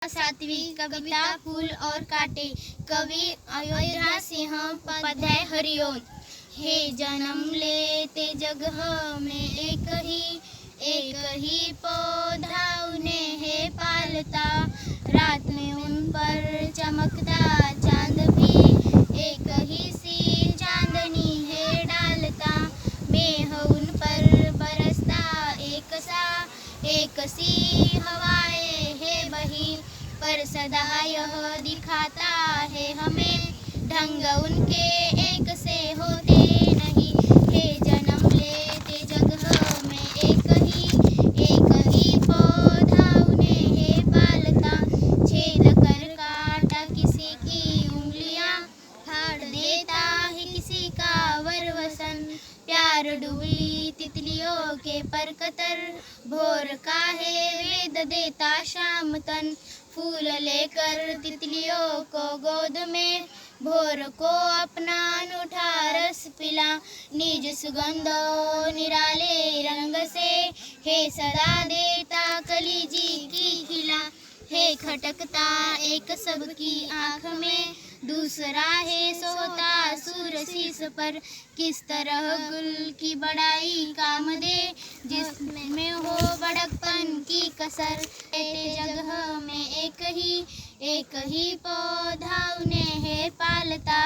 सात्विक कविता फूल और कांटे। कवि अयोध्या सिंह उपाध्याय हरिओम। हे जन्म लेते जगह में एक ही पौधा उन्हें है पालता। रात में उन पर चमकता चांद भी एक ही सी चांदनी है डालता। मेघ उन पर बरसता एक सी हवाएं है बही, पर सदा यह दिखाता है हमें ढंग उनके एक से होते नहीं। हे जन्म लेते जगह में एक ही पौधा उन्हें है पालता। छेद कर काटा किसी की उंगलियां, फाड़ देता है किसी का वरवसन। प्यार डुबली तितलियों के पर कतर, भोर का है वेद देता शाम तन। फूल लेकर तितलियों को गोद में, भोर को अपना अनूठा रस पिला। निज सुगंधों निराले रंग से है सदा देता कलीजी की खिला। है खटकता एक सबकी आँख में, दूसरा है सोता सूर शीश पर। किस तरह गुल की बड़ाई काम दे, जिसमें हो बड़कपन की कसर। ऐसे जगह में एक ही पौधा उन्हें है पालता।